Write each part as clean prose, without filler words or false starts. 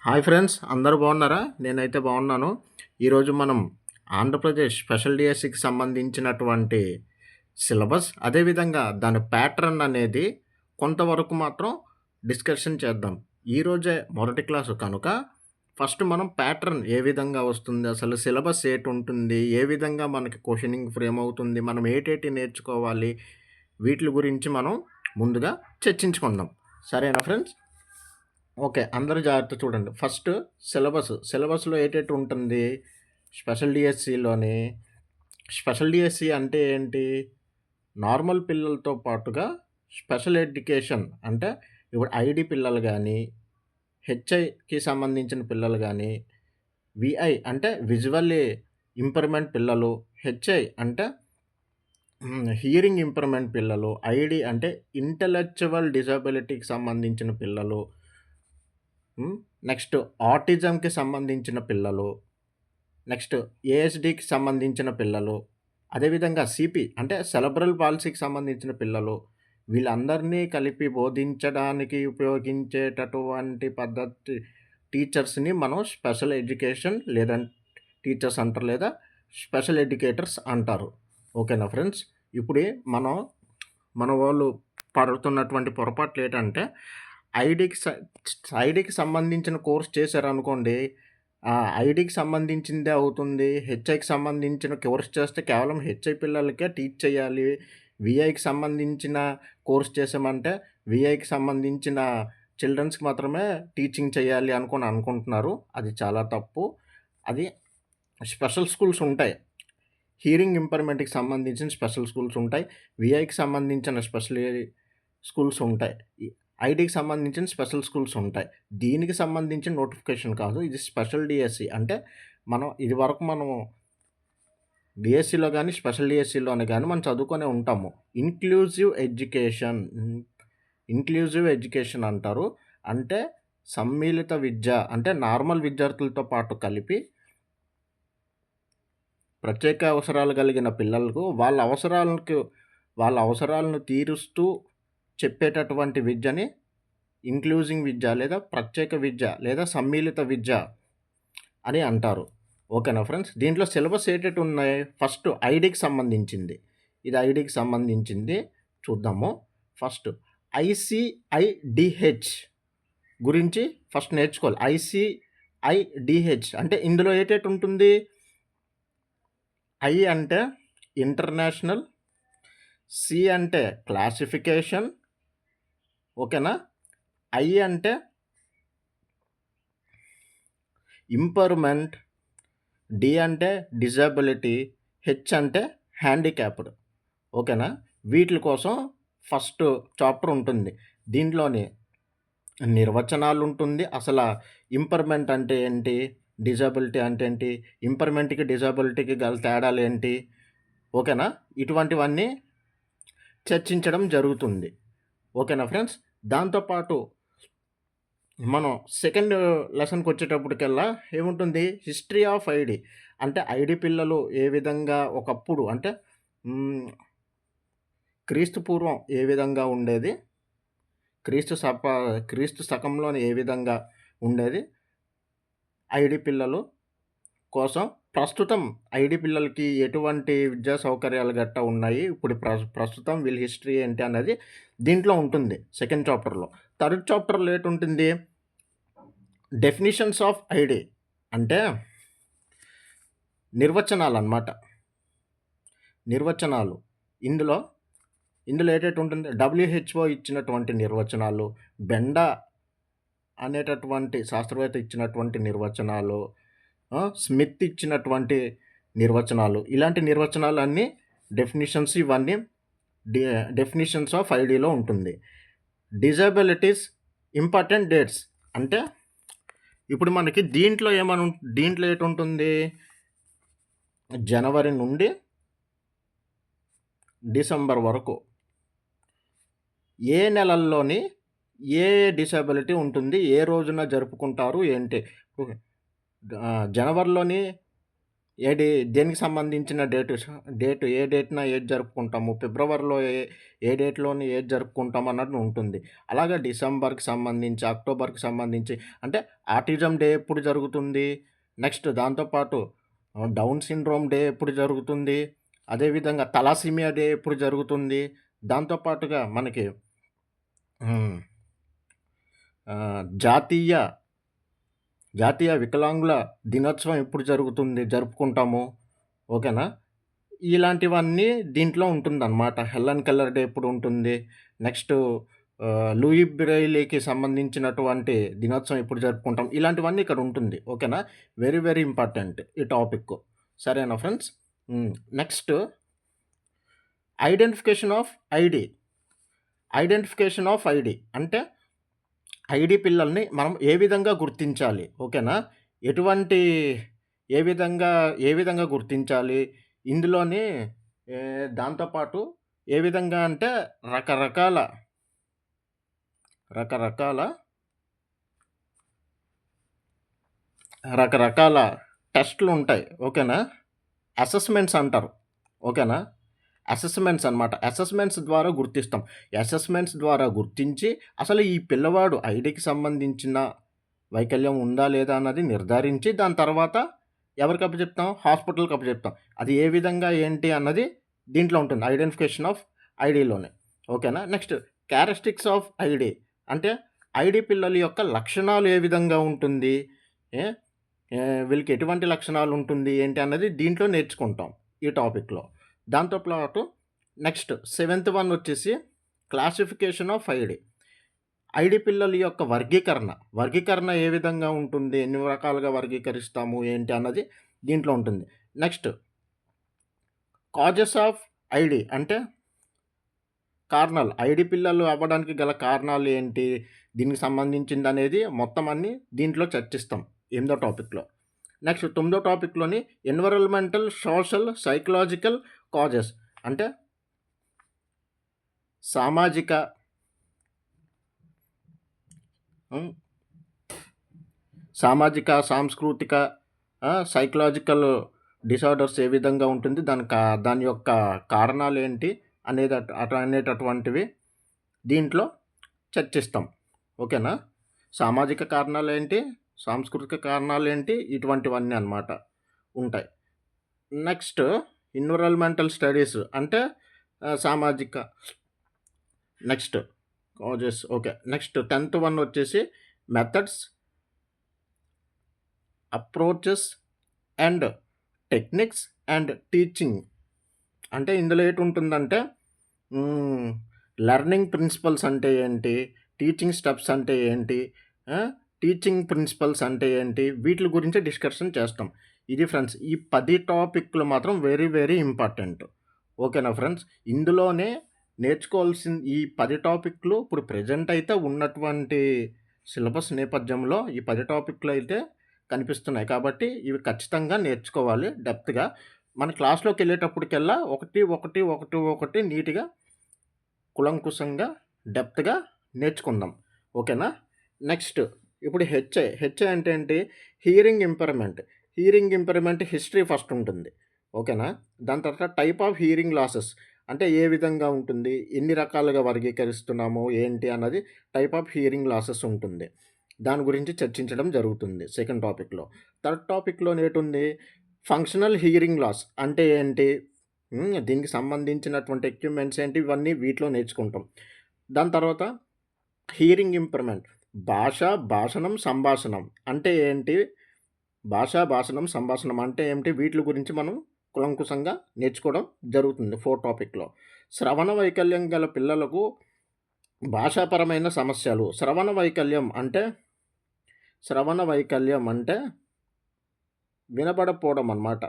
Hi friends, అందరూ బాగున్నారా? నేనైతే బాగున్నాను. ఈరోజు మనం ఆంధ్రప్రదేశ్ స్పెషల్ డిఎస్సికి సంబంధించినటువంటి సిలబస్, అదేవిధంగా దాని ప్యాటర్న్ అనేది కొంతవరకు మాత్రం డిస్కషన్ చేద్దాం. ఈరోజే మొదటి క్లాసు కనుక ఫస్ట్ మనం ప్యాటర్న్ ఏ విధంగా వస్తుంది, అసలు సిలబస్ ఏటుంటుంది, ఏ విధంగా మనకి క్వశ్చనింగ్ ఫ్రేమ్ అవుతుంది, మనం ఏటేటి నేర్చుకోవాలి, వీటి గురించి మనం ముందుగా చర్చించుకుందాం. సరేనా ఫ్రెండ్స్? ఓకే. అందరూ జాగ్రత్తగా చూడండి. ఫస్ట్ సిలబస్‌లో ఏటేటి ఉంటుంది? స్పెషల్ డిఎస్సిలోని స్పెషల్ డిఎస్సి అంటే ఏంటి? నార్మల్ పిల్లలతో పాటుగా స్పెషల్ ఎడ్యుకేషన్ అంటే ఇప్పుడు ఐడీ పిల్లలు గానీ, హెచ్ఐకి సంబంధించిన పిల్లలు గానీ, విఐ అంటే విజువల్లీ ఇంపైర్‌మెంట్ పిల్లలు, హెచ్ఐ అంటే హియరింగ్ ఇంపైర్‌మెంట్ పిల్లలు, ఐడీ అంటే ఇంటలెక్చువల్ డిజబిలిటీకి సంబంధించిన పిల్లలు, నెక్స్ట్ ఆటిజంకి సంబంధించిన పిల్లలు, నెక్స్ట్ ఏఎస్‌డికి సంబంధించిన పిల్లలు, అదేవిధంగా సిపి అంటే సెరెబ్రల్ పాల్సీకి సంబంధించిన పిల్లలు, వీళ్ళందరినీ కలిపి బోధించడానికి ఉపయోగించేటటువంటి పద్ధతి టీచర్స్‌ని మనం స్పెషల్ ఎడ్యుకేషన్ లేదా టీచర్స్ అంటారు, లేదా స్పెషల్ ఎడ్యుకేటర్స్ అంటారు. ఓకేనా ఫ్రెండ్స్? ఇప్పుడే మన వాళ్ళు పడుతున్నటువంటి పొరపాట్లు ఏంటంటే ఐడీకి సంబంధించిన కోర్స్ చేశారనుకోండి, ఐడీకి సంబంధించిందే అవుతుంది. హెచ్ఐకి సంబంధించిన కోర్స్ చేస్తే కేవలం హెచ్ఐ పిల్లలకే టీచ్ చేయాలి. విఐకి సంబంధించిన కోర్స్ చేసామంటే విఐకి సంబంధించిన చిల్డ్రన్స్‌కి మాత్రమే టీచింగ్ చేయాలి అనుకుంటున్నారు. అది చాలా తప్పు. అది స్పెషల్ స్కూల్స్ ఉంటాయి. హియరింగ్ ఇంపైర్‌మెంట్‌కి సంబంధించిన స్పెషల్ స్కూల్స్ ఉంటాయి. విఐకి సంబంధించిన స్పెషల్ స్కూల్స్ ఉంటాయి. ఐడీకి సంబంధించిన స్పెషల్ స్కూల్స్ ఉంటాయి. దీనికి సంబంధించిన నోటిఫికేషన్ కాదు. ఇది స్పెషల్ డిఎస్సి. అంటే మనం డిఎస్సిలో గానీ, స్పెషల్ డిఎస్సిలోనే గానీ మనం చదువుకొనే ఉంటాము. ఇంక్లూజివ్ ఎడ్యుకేషన్ అంటారు. అంటే సమ్మిళిత విద్య, అంటే నార్మల్ విద్యార్థులతో పాటు కలిపి ప్రత్యేక అవసరాలు కలిగిన పిల్లలకు వాళ్ళ అవసరాలను తీరుస్తూ చెప్పేటటువంటి విద్యని ఇంక్లూజింగ్ విద్య, లేదా ప్రత్యేక విద్య, లేదా సమ్మిళిత విద్య అని అంటారు. ఓకేనా ఫ్రెండ్స్? దీంట్లో సిలబస్ ఏటేటి ఉన్నాయి? ఫస్ట్ ఐడీకి సంబంధించింది. ఇది ఐడీకి సంబంధించింది చూద్దాము. ఫస్ట్ ఐసిఐడిహెచ్ గురించి ఫస్ట్ నేర్చుకోవాలి. ఐసిఐడిహెచ్ అంటే ఇందులో ఏటేటి ఉంటుంది? ఐ అంటే ఇంటర్నేషనల్, సి అంటే క్లాసిఫికేషన్, ఓకేనా? ఐ అంటే ఇంపైర్‌మెంట్, డి అంటే డిజబిలిటీ, హెచ్ అంటే హ్యాండిక్యాప్డ్. ఓకేనా? వీటి కోసం ఫస్ట్ చాప్టర్ ఉంటుంది. దీంట్లోని నిర్వచనాలు ఉంటుంది. అసలు ఇంపైర్‌మెంట్ అంటే ఏంటి? డిజబిలిటీ అంటే ఏంటి? ఇంపైర్‌మెంట్‌కి డిజబిలిటీకి గల తేడాలు ఏంటి? ఓకేనా? ఇటువంటివన్నీ చర్చించడం జరుగుతుంది. ఓకేనా ఫ్రెండ్స్? దాంతోపాటు మనం సెకండ్ లెసన్‌కి వచ్చేటప్పటికల్లా ఏముంటుంది? History of ID. అంటే ఐడీ పిల్లలు ఏ విధంగా ఒకప్పుడు అంటే క్రీస్తు పూర్వం ఏ విధంగా ఉండేది? క్రీస్తు శకంలోని ఏ విధంగా ఉండేది? ఐడీ పిల్లలు కోసం ప్రస్తుతం ఐడీ పిల్లలకి ఎటువంటి విద్యా సౌకర్యాలు గట్టా ఉన్నాయి? ఇప్పుడు ప్రస్తుతం వీళ్ళ హిస్టరీ ఏంటి అన్నది దీంట్లో ఉంటుంది సెకండ్ చాప్టర్‌లో. థర్డ్ చాప్టర్‌లో ఏటుంటుంది? డెఫినిషన్స్ ఆఫ్ ఐడీ అంటే నిర్వచనాలన్నమాట. నిర్వచనాలు. ఇందులో ఏటేటి ఉంటుంది? డబ్ల్యూహెచ్ఓ ఇచ్చినటువంటి నిర్వచనాలు, బెండా అనేటటువంటి శాస్త్రవేత్త ఇచ్చినటువంటి నిర్వచనాలు, స్మిత్ ఇచ్చినటువంటి నిర్వచనాలు, ఇలాంటి నిర్వచనాలన్నీ డెఫినిషన్స్, ఇవన్నీ డెఫినిషన్స్ ఆఫ్ ఐడీలో ఉంటుంది. డిజబిలిటీస్ ఇంపార్టెంట్ డేట్స్ అంటే ఇప్పుడు మనకి దీంట్లో ఏటుంటుంది? జనవరి నుండి డిసెంబర్ వరకు ఏ నెలల్లోని ఏ డిసబిలిటీ ఉంటుంది, ఏ రోజున జరుపుకుంటారు ఏంటి? జనవరిలోని ఏది దేనికి సంబంధించిన డేటు ఏ డేట్‌న ఏది జరుపుకుంటాము, ఫిబ్రవరిలో ఏ డేట్‌లోని ఏది జరుపుకుంటాం అన్నట్టు ఉంటుంది. అలాగే డిసెంబర్‌కి సంబంధించి, అక్టోబర్‌కి సంబంధించి అంటే ఆటిజం డే ఎప్పుడు జరుగుతుంది, నెక్స్ట్ దాంతో పాటు డౌన్ సిండ్రోమ్ డే ఎప్పుడు జరుగుతుంది, అదేవిధంగా తలాసీమియా డే ఎప్పుడు జరుగుతుంది, దాంతో పాటుగా మనకి హ్మ్. జాతీయ జాతీయ వికలాంగుల దినోత్సవం ఎప్పుడు జరుపుకుంటాము. ఓకేనా? ఇలాంటివన్నీ దీంట్లో ఉంటుందనమాట. హెలెన్ కెల్లర్ డే ఎప్పుడుంటుంది. నెక్స్టు లూయి బ్రెయిలీకి సంబంధించినటువంటి దినోత్సవం ఎప్పుడు జరుపుకుంటాం. ఇలాంటివన్నీ ఇక్కడ ఉంటుంది. ఓకేనా? వెరీ, వెరీ ఇంపార్టెంట్ ఈ టాపిక్కు. సరేనా ఫ్రెండ్స్? హ్మ్. Next identification of ID. Identification of ID అంటే ఐడీ పిల్లల్ని మనం ఏ విధంగా గుర్తించాలి? ఓకేనా? ఎటువంటి ఏ విధంగా గుర్తించాలి? ఇందులోని దాంతో పాటు ఏ విధంగా అంటే రకరకాల రకరకాల రకరకాల టెస్ట్‌లుంటాయి. ఓకేనా? అసెస్మెంట్స్ అంటారు. ఓకేనా? అసెస్మెంట్స్ అనమాట. అసెస్మెంట్స్ ద్వారా గుర్తిస్తాం. అసెస్మెంట్స్ ద్వారా గుర్తించి అసలు ఈ పిల్లవాడు ఐడీకి సంబంధించిన వైకల్యం ఉందా? లేదా? అన్నది నిర్ధారించి దాని తర్వాత ఎవరికి అప్పజెప్తాం? హాస్పిటల్‌కి అప్పజెప్తాం. అది ఏ విధంగా ఏంటి అన్నది దీంట్లో ఉంటుంది. ఐడెంటిఫికేషన్ ఆఫ్ ఐడీలోనే. ఓకేనా? నెక్స్ట్ క్యారెక్టరిస్టిక్స్ ఆఫ్ ఐడీ అంటే ఐడీ పిల్లల యొక్క లక్షణాలు ఏ విధంగా ఉంటుంది? ఏ వీళ్ళకి ఎటువంటి లక్షణాలు ఉంటుంది? ఏంటి అన్నది దీంట్లో నేర్చుకుంటాం ఈ టాపిక్‌లో. దాంతో పాటు నెక్స్ట్ సెవెంత్ వన్ వచ్చేసి క్లాసిఫికేషన్ ఆఫ్ ఐడీ. ఐడీ పిల్లల యొక్క వర్గీకరణ ఏ విధంగా ఉంటుంది? ఎన్ని రకాలుగా వర్గీకరిస్తాము? ఏంటి అన్నది దీంట్లో ఉంటుంది. నెక్స్ట్ కాజెస్ ఆఫ్ ఐడీ అంటే కారణాలు. ఐడీ పిల్లలు అవ్వడానికి గల కారణాలు ఏంటి? దీనికి సంబంధించిందనేది మొత్తం అన్నీ దీంట్లో చర్చిస్తాం 8దో టాపిక్‌లో. నెక్స్ట్ 9దో టాపిక్‌లోని ఎన్విరాన్మెంటల్, సోషల్, సైకలాజికల్ కాజెస్ అంటే సామాజిక హ్మ్. సాంస్కృతిక, సైకలాజికల్ డిసార్డర్స్ ఏ విధంగా ఉంటుంది? దాని యొక్క కారణాలేంటి? అనేటటువంటివి దీంట్లో చర్చిస్తాం. ఓకేనా? సామాజిక కారణాలేంటి? సాంస్కృతిక కారణాలేంటి? ఇటువంటివన్నీ అన్నమాట ఉంటాయి. నెక్స్ట్ ఎన్విరాన్మెంటల్ స్టడీస్ అంటే సామాజిక next causes okay. Next 10th one వచ్చేసి methods, approaches and techniques and teaching. అంటే ఇందులో ఏటుంటుందంటే లెర్నింగ్ ప్రిన్సిపల్స్ అంటే ఏంటి? టీచింగ్ స్టెప్స్ అంటే ఏంటి? టీచింగ్ ప్రిన్సిపల్స్ అంటే ఏంటి? వీటిల గురించి డిస్కషన్ చేస్తాం. ఇది ఫ్రెండ్స్ ఈ 10 టాపిక్‌లు మాత్రం వెరీ, వెరీ ఇంపార్టెంట్. ఓకేనా ఫ్రెండ్స్? ఇందులోనే నేర్చుకోవాల్సిన ఈ 10 టాపిక్‌లు ఇప్పుడు ప్రెజెంట్ అయితే ఉన్నటువంటి సిలబస్ నేపథ్యంలో ఈ 10 టాపిక్‌లు అయితే కనిపిస్తున్నాయి. కాబట్టి ఇవి ఖచ్చితంగా నేర్చుకోవాలి డెప్త్‌గా. మన క్లాస్‌లోకెళ్ళేటప్పటికల్లా ఒకటి నీట్‌గా కులంకుశంగా డెప్త్‌గా నేర్చుకుందాం. ఓకేనా? నెక్స్ట్ ఇప్పుడు హెచ్ఐ అంటే ఏంటి? Hearing impairment. Hearing impairment history first ఉంటుంది. ఓకేనా? దాని తర్వాత టైప్ ఆఫ్ హియరింగ్ లాసెస్ అంటే ఏ విధంగా ఉంటుంది? ఎన్ని రకాలుగా వర్గీకరిస్తున్నాము? ఏంటి అన్నది టైప్ ఆఫ్ హియరింగ్ లాసెస్ ఉంటుంది. దాని గురించి చర్చించడం జరుగుతుంది సెకండ్ టాపిక్‌లో. థర్డ్ టాపిక్‌లోని ఏటుంది? ఫంక్షనల్ హియరింగ్ లాస్ అంటే ఏంటి? దీనికి సంబంధించినటువంటి ఎక్విప్‌మెంట్స్ ఏంటి? ఇవన్నీ వీటిలో నేర్చుకుంటాం. దాని తర్వాత హియరింగ్ ఇంపైర్‌మెంట్ భాషణం, సంభాషణం అంటే ఏంటి? భాషణం, సంభాషణం అంటే ఏమిటి? వీటిల గురించి మనం కూలంకుషంగా నేర్చుకోవడం జరుగుతుంది 4th టాపిక్‌లో. శ్రవణ వైకల్యం గల పిల్లలకు భాషాపరమైన సమస్యలు. శ్రవణ వైకల్యం అంటే వినబడపోవడం అన్నమాట.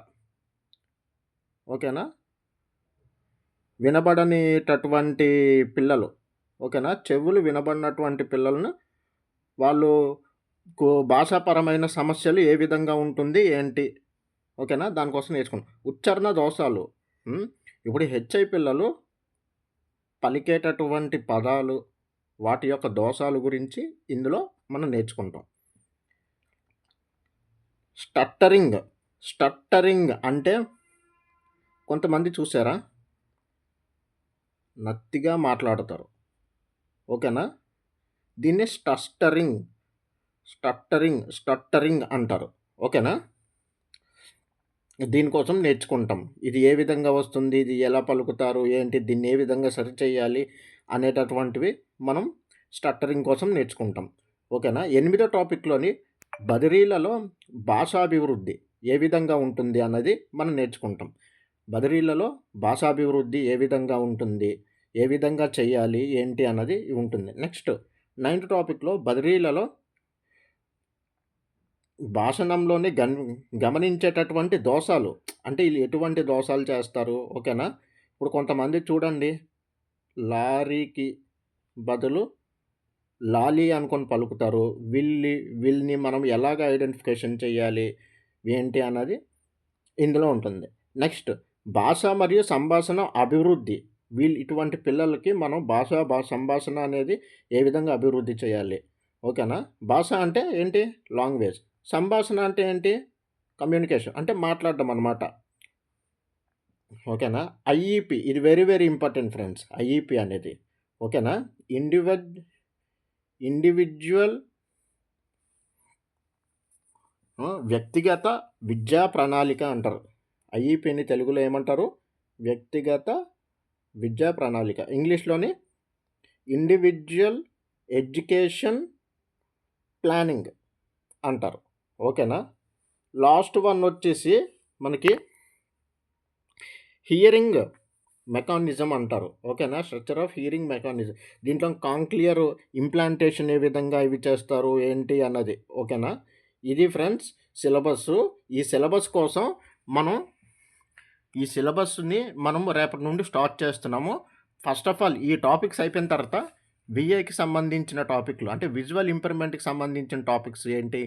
ఓకేనా? వినబడనేటటువంటి పిల్లలు. ఓకేనా? చెవులు వినబడినటువంటి పిల్లలను భాషాపరమైన సమస్యలు ఏ విధంగా ఉంటుంది? ఏంటి? ఓకేనా? దానికోసం నేర్చుకున్నాం. ఉచ్చారణ దోషాలు. ఇప్పుడు హెచ్ఐ పిల్లలు పలికేటటువంటి పదాలు, వాటి యొక్క దోషాల గురించి ఇందులో మనం నేర్చుకుంటాం. స్టట్టరింగ్ అంటే కొంతమంది చూసారా నత్తిగా మాట్లాడతారు. ఓకేనా? దీన్ని స్టట్టరింగ్ అంటారు. ఓకేనా? దీనికోసం నేర్చుకుంటాం. ఇది ఏ విధంగా వస్తుంది? ఇది ఎలా పలుకుతారు? ఏంటి? దీన్ని ఏ విధంగా సరిచేయాలి? అనేటటువంటివి మనం స్టట్టరింగ్ కోసం నేర్చుకుంటాం. ఓకేనా? 8వ టాపిక్‌లోని బదిలీలలో భాషాభివృద్ధి ఏ విధంగా ఉంటుంది అన్నది మనం నేర్చుకుంటాం. బదిలీలలో భాషాభివృద్ధి ఏ విధంగా ఉంటుంది? ఏ విధంగా చేయాలి? ఏంటి? అన్నది ఉంటుంది. నెక్స్ట్ 9th టాపిక్‌లో బదిలీలలో భాషణంలోనే గమనించేటటువంటి దోషాలు. అంటే ఈళ్ళు ఎటువంటి దోషాలు చేస్తారు? ఓకేనా? ఇప్పుడు కొంతమంది చూడండి లారీకి బదులు లాలీ అనుకోని పలుకుతారు. వీళ్ళని మనం ఎలాగ ఐడెంటిఫికేషన్ చేయాలి? ఏంటి అన్నది ఇందులో ఉంటుంది. నెక్స్ట్ భాష మరియు సంభాషణ అభివృద్ధి. ఇటువంటి పిల్లలకి మనం సంభాషణ అనేది ఏ విధంగా అభివృద్ధి చేయాలి? ఓకేనా? భాష అంటే ఏంటి? లాంగ్వేజ్. సంభాషణ అంటే ఏంటి? కమ్యూనికేషన్ అంటే మాట్లాడడం అనమాట. ఓకేనా? ఐఈపీ ఇది వెరీ వెరీ ఇంపార్టెంట్ ఫ్రెండ్స్. ఐఈపీ అనేది. ఓకేనా? ఇండివిడ్యువల్ వ్యక్తిగత విద్యా ప్రణాళిక అంటారు. ఐఈపీని తెలుగులో ఏమంటారు? వ్యక్తిగత విద్యా ప్రణాళిక. ఇంగ్లీష్‌లోని ఇండివిడ్యువల్ ఎడ్యుకేషన్ ప్లానింగ్ అంటారు. ఓకేనా? లాస్ట్ వన్ వచ్చేసి మనకి హియరింగ్ మెకానిజం అంటారు. ఓకేనా? Structure of hearing mechanism. దీంట్లో కాంక్లియర్ ఇంప్లాంటేషన్ ఏ విధంగా ఇవి చేస్తారు? ఏంటి? అన్నది. ఓకేనా? ఇది ఫ్రెండ్స్ సిలబస్సు. ఈ సిలబస్ కోసం ఈ సిలబస్‌ని మనం రేపటి నుండి స్టార్ట్ చేస్తున్నాము. ఫస్ట్ ఆఫ్ ఆల్ ఈ టాపిక్స్ అయిపోయిన తర్వాత విఏకి సంబంధించిన టాపిక్‌లు అంటే విజువల్ ఇంపైర్‌మెంట్‌కి సంబంధించిన టాపిక్స్ ఏంటి?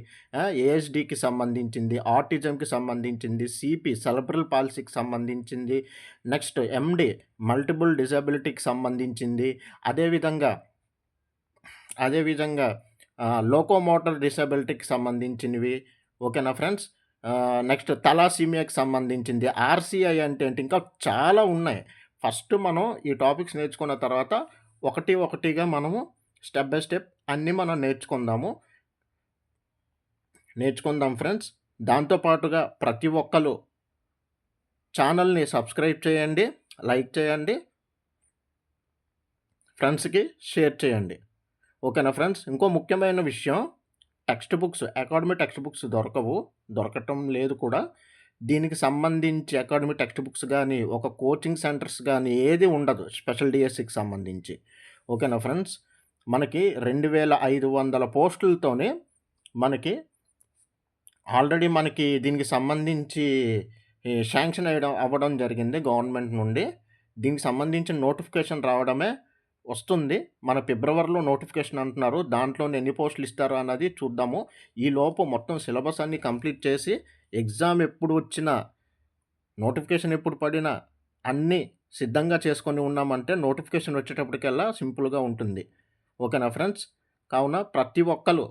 ఏఎస్‌డీకి సంబంధించింది, ఆటిజంకి సంబంధించింది, సిపి సెరెబ్రల్ పాల్సీకి సంబంధించింది, నెక్స్ట్ ఎండి మల్టిపుల్ డిజబిలిటీకి సంబంధించింది, అదేవిధంగా లోకోమోటర్ డిసబిలిటీకి సంబంధించినవి. ఓకేనా ఫ్రెండ్స్? నెక్స్ట్ తలాసీమియాకి సంబంధించింది, ఆర్‌సీఐ అంటే ఏంటి? ఇంకా చాలా ఉన్నాయి. ఫస్ట్ మనం ఈ టాపిక్స్ నేర్చుకున్న తర్వాత ఒకటిగా మనము స్టెప్ బై స్టెప్ అన్నీ మనం నేర్చుకుందాం ఫ్రెండ్స్. దాంతో పాటుగా ప్రతి ఒక్కరు ఛానల్‌ని సబ్స్క్రైబ్ చేయండి, లైక్ చేయండి, ఫ్రెండ్స్‌కి షేర్ చేయండి. ఓకేనా ఫ్రెండ్స్? ఇంకో ముఖ్యమైన విషయం అకాడమిక్ టెక్స్ట్ బుక్స్ దొరకటం లేదు కూడా. దీనికి సంబంధించి అకాడమిక్ టెక్స్ట్ బుక్స్ గానీ, ఒక కోచింగ్ సెంటర్స్ గానీ ఏది ఉండదు స్పెషల్ డిఎస్సికి సంబంధించి. ఓకేనా ఫ్రెండ్స్? మనకి 2500 పోస్టులతోనే ఆల్రెడీ మనకి దీనికి సంబంధించి శాంక్షన్ అవ్వడం జరిగింది గవర్నమెంట్ నుండి. దీనికి సంబంధించిన నోటిఫికేషన్ రావడమే వస్తుంది. మన ఫిబ్రవరిలో నోటిఫికేషన్ అంటున్నారు. దాంట్లోనే ఎన్ని పోస్టులు ఇస్తారో అన్నది చూద్దాము. ఈలోపు మొత్తం సిలబస్ అన్నీ కంప్లీట్ చేసి ఎగ్జామ్ ఎప్పుడు వచ్చినా, నోటిఫికేషన్ ఎప్పుడు పడినా అన్నీ సిద్ధంగా చేసుకొని ఉన్నామంటే నోటిఫికేషన్ వచ్చేటప్పటికల్లా సింపుల్‌గా ఉంటుంది. ఓకేనా ఫ్రెండ్స్? కావున ప్రతి ఒక్కరు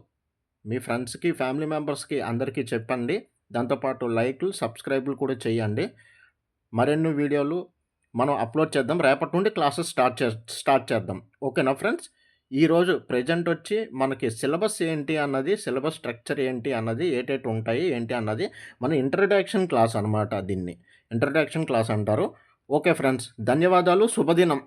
మీ ఫ్రెండ్స్‌కి, ఫ్యామిలీ మెంబర్స్‌కి అందరికీ చెప్పండి. దాంతోపాటు లైకులు, సబ్స్క్రైబులు కూడా చేయండి. మరిన్ని వీడియోలు మనం అప్లోడ్ చేద్దాం. రేపటి నుండి క్లాసెస్ స్టార్ట్ చేద్దాం. ఓకేనా ఫ్రెండ్స్? ఈరోజు ప్రెజెంట్ వచ్చి మనకి సిలబస్ ఏంటి అన్నది, సిలబస్ స్ట్రక్చర్ ఏంటి అన్నది, ఏటేటి ఉంటాయి ఏంటి అన్నది మన ఇంట్రడక్షన్ క్లాస్ అనమాట. దీన్ని ఇంట్రడక్షన్ క్లాస్ అంటారు. ఓకే ఫ్రెండ్స్, ధన్యవాదాలు. శుభదినం.